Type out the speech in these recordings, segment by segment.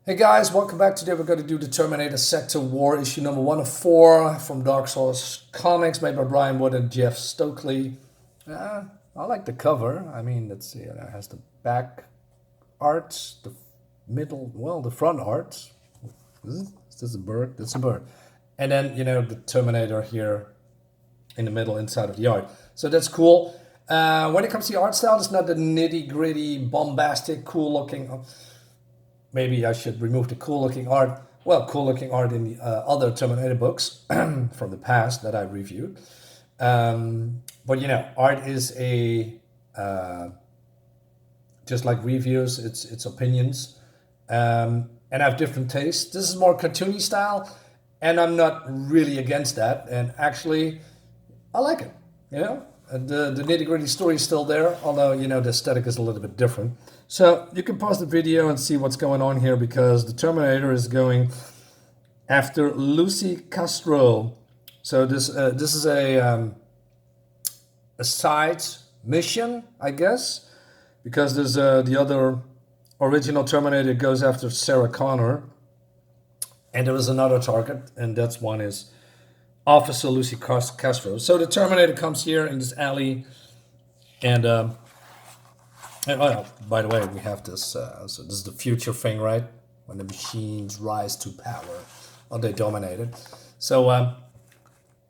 Hey guys, welcome back. Today we're going to do the Terminator Sector War, issue number 1 of 4 from Dark Horse Comics, made by Brian Wood and Jeff Stokely. I like the cover. I mean, let's see, it has the back art, the middle, well, the front art. Is this a bird? That's a bird. And then, the Terminator here in the middle inside of the art. So that's cool. When it comes to the art style, it's not the nitty gritty, bombastic, cool looking. Maybe I should remove the cool-looking art. Well, cool-looking art in the other Terminator books from the past that I reviewed. But art is just like reviews. It's opinions, and I have different tastes. This is more cartoony style, and I'm not really against that. And actually, I like it. And the nitty-gritty story is still there, although the aesthetic is a little bit different. So you can pause the video and see what's going on here, because the Terminator is going after Lucy Castro. So this is a side mission, I guess, because there's the other original Terminator goes after Sarah Connor, and there is another target, and that's one is Officer Lucy Castro. So the Terminator comes here in this alley, and by the way, we have this. So this is the future thing, right? When the machines rise to power, or they dominate it. So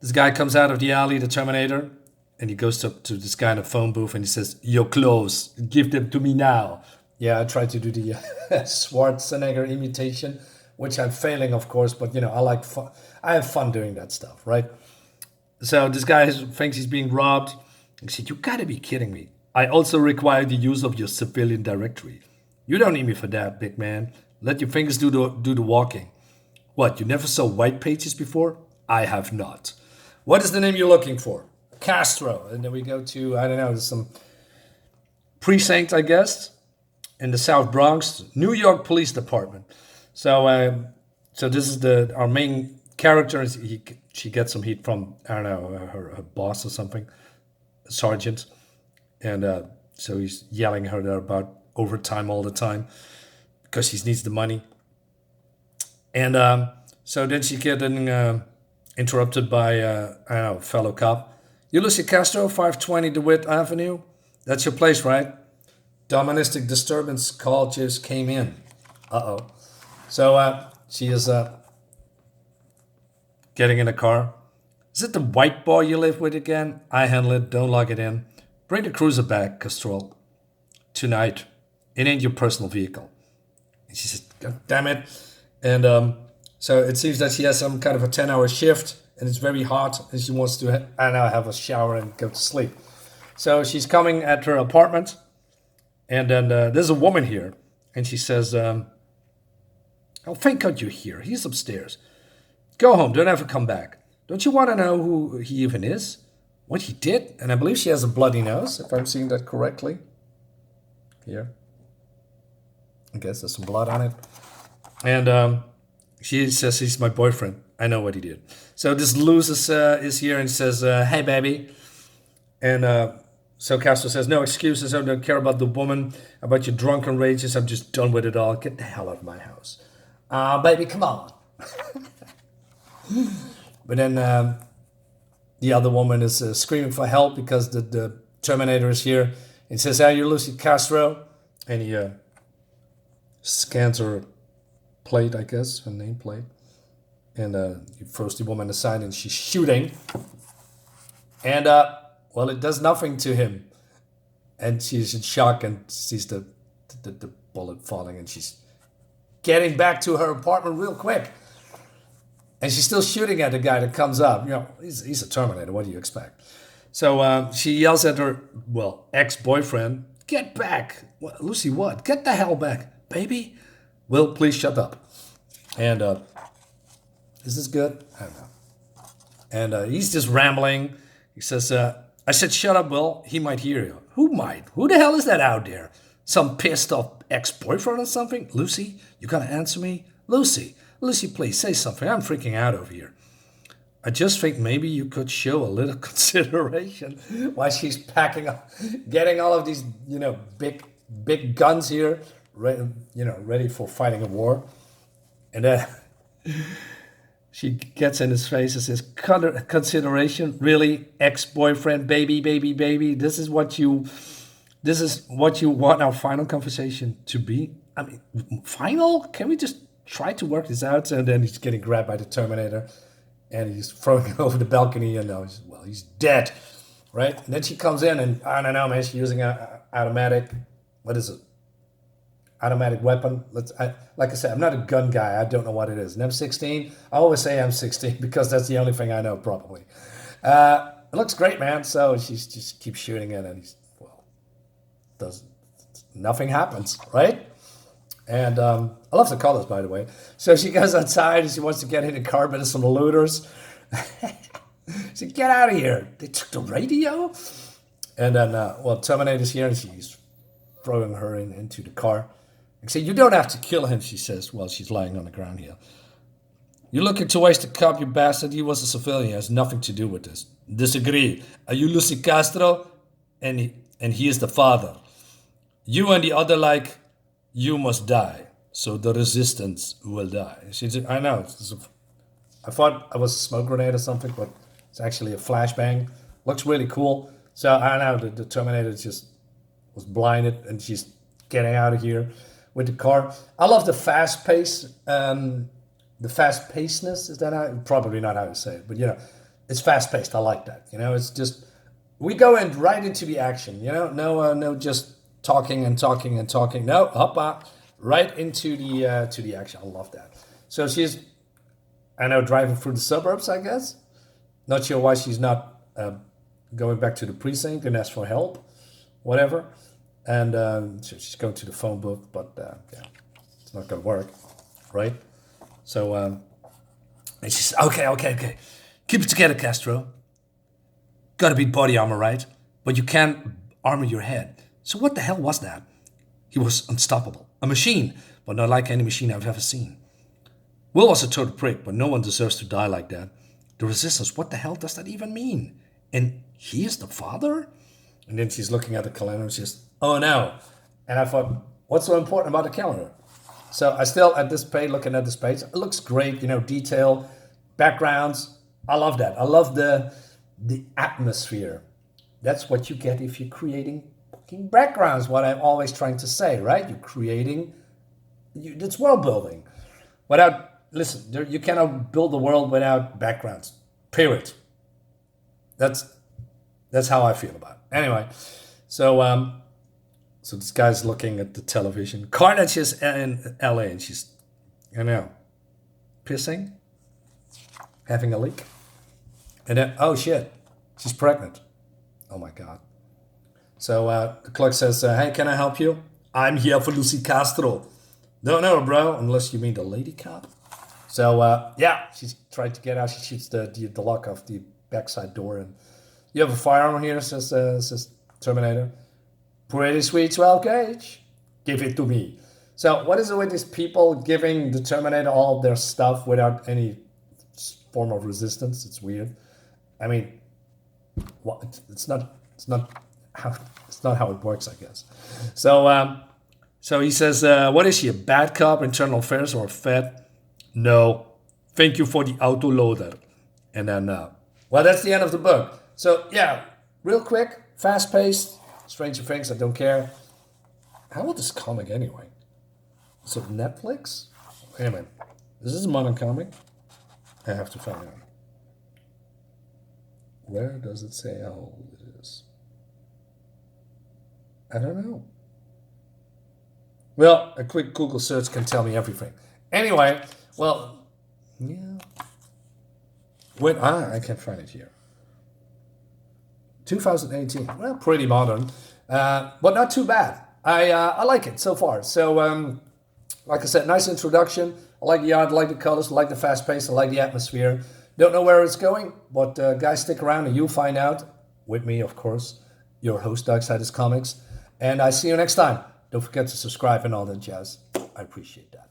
this guy comes out of the alley, the Terminator, and he goes up to this guy in a phone booth, and he says, "Your clothes, give them to me now." Yeah, I tried to do the Schwarzenegger imitation, which I'm failing, of course. But I like fun. I have fun doing that stuff, right? So this guy thinks he's being robbed. He said, "You gotta be kidding me. I also require the use of your civilian directory. You don't need me for that, big man. Let your fingers do the walking. What, you never saw white pages before? I have not. What is the name you're looking for? Castro." And then we go to, I don't know, there's some precinct, I guess, in the South Bronx, New York Police Department. So this is our main character. She gets some heat from, I don't know, her boss or something, sergeant. And so he's yelling at her about overtime all the time because he needs the money. And so then she getting interrupted by, I don't know, a fellow cop. "You Lucy Castro, 520 DeWitt Avenue? That's your place, right? Domestic disturbance call just came in." Uh-oh. So she is getting in a car. "Is it the white boy you live with again? I handle it. Don't lock it in. Bring the cruiser back, Castro. Tonight. It ain't your personal vehicle." And she says, "God damn it." And so it seems that she has some kind of a 10-hour shift, and it's very hot, and she wants to, have a shower and go to sleep. So she's coming at her apartment, and then there's a woman here, and she says, "Oh, thank God you're here. He's upstairs. Go home. Don't ever come back. Don't you want to know who he even is? What he did?" And I believe she has a bloody nose, if I'm seeing that correctly. Here. I guess there's some blood on it. And she says, "He's my boyfriend. I know what he did." So this Luz is here and says, "Hey, baby." And so Castro says, "No excuses. I don't care about the woman, about your drunken rages. I'm just done with it all. Get the hell out of my house." "Baby, come on." But then the other woman is screaming for help because the Terminator is here. And says, "Hey, you're Lucy Castro." And he scans her plate, I guess, her name plate. And he throws the woman aside, and she's shooting. And, it does nothing to him. And she's in shock and sees the bullet falling. And she's getting back to her apartment real quick. And she's still shooting at the guy that comes up. He's a Terminator. What do you expect? So she yells at her, ex-boyfriend, "Get back." "What, Lucy, what? Get the hell back." "Baby, Will, please shut up." And is this good? I don't know. And he's just rambling. He says, "I said, shut up, Will. He might hear you." "Who might? Who the hell is that out there? Some pissed off ex-boyfriend or something?" "Lucy, you gonna answer me? Lucy, please say something. I'm freaking out over here." "I just think maybe you could show a little consideration." While she's packing up, getting all of these, big guns here, ready for fighting a war. And then she gets in his face and says, Consideration, really, ex-boyfriend, baby. This is what you want our final conversation to be? I mean, final? Can we just try to work this out? And then he's getting grabbed by the Terminator, and he's throwing him over the balcony, and now he's dead, right? And then she comes in, and I don't know, man, she's using an automatic, what is it? Automatic weapon. Like I said, I'm not a gun guy. I don't know what it is. An M16. I always say M16 because that's the only thing I know probably. It looks great, man. So she just keeps shooting it, and nothing happens, right? And I love the colors, by the way. So she goes outside and she wants to get in the car, but there's some looters. She said, "Get out of here! They took the radio." And then, Terminator's here, and she's throwing her into the car. I say, "You don't have to kill him," she says, while she's lying on the ground here. "You're looking to waste a cop, you bastard. He was a civilian. He has nothing to do with this." "Disagree. Are you Lucy Castro?" And he is the father. "You and the other, you must die. So the resistance will die." She said, "I know. I thought it was a smoke grenade or something, but it's actually a flashbang. Looks really cool." So I don't know, the Terminator just was blinded, and she's getting out of here with the car. I love the fast pace, the fast pacedness. Is that probably not how to say it, but it's fast paced. I like that. It's just, we go right into the action. No just talking and talking and talking. No, right into the action. I love that. So she's, I know, driving through the suburbs, I guess. Not sure why she's not going back to the precinct and ask for help, whatever. And so she's going to the phone booth, but it's not going to work, right? So, and she says, okay. Keep it together, Castro. Got to be body armor, right? But you can't armor your head. So what the hell was that? He was unstoppable. A machine, but not like any machine I've ever seen. Will was a total prick, but no one deserves to die like that. The resistance, what the hell does that even mean? And he is the father? And then she's looking at the calendar and she says, "Oh no." And I thought, what's so important about the calendar? So I still, at this page, looking at this page, it looks great, detail, backgrounds. I love that. I love the atmosphere. That's what you get if you're creating fucking backgrounds, what I'm always trying to say, right? You're creating, it's world building. Listen, you cannot build a world without backgrounds, period. That's how I feel about it. Anyway, so this guy's looking at the television. Carnage is in LA, and she's, pissing, having a leak. And then, oh shit, she's pregnant. Oh my God. So the clerk says, "Hey, can I help you?" "I'm here for Lucy Castro." No, bro, unless you mean the lady cop. So, she's trying to get out. She shoots the lock of the backside door. And "You have a firearm here," says Terminator. "Pretty sweet 12 gauge. Give it to me." So what is it with these people giving the Terminator all their stuff without any form of resistance? It's weird. I mean, it's not how it works, I guess. So he says, "What is she, a bad cop, internal affairs, or a Fed?" "No. Thank you for the autoloader." And then, that's the end of the book. So, real quick, fast-paced, Stranger Things, I don't care. How old is this comic anyway? Is it Netflix? Wait a minute. Is this a modern comic? I have to find out. Where does it say how old it is? I don't know. Well, a quick Google search can tell me everything. Anyway, I can't find it here. 2018. Well, pretty modern, but not too bad. I like it so far. So, like I said, nice introduction. I like the art, I like the colors, I like the fast pace, I like the atmosphere. Don't know where it's going, but guys, stick around and you'll find out. With me, of course, your host, Darksiders Comics. And I see you next time. Don't forget to subscribe and all that jazz. I appreciate that.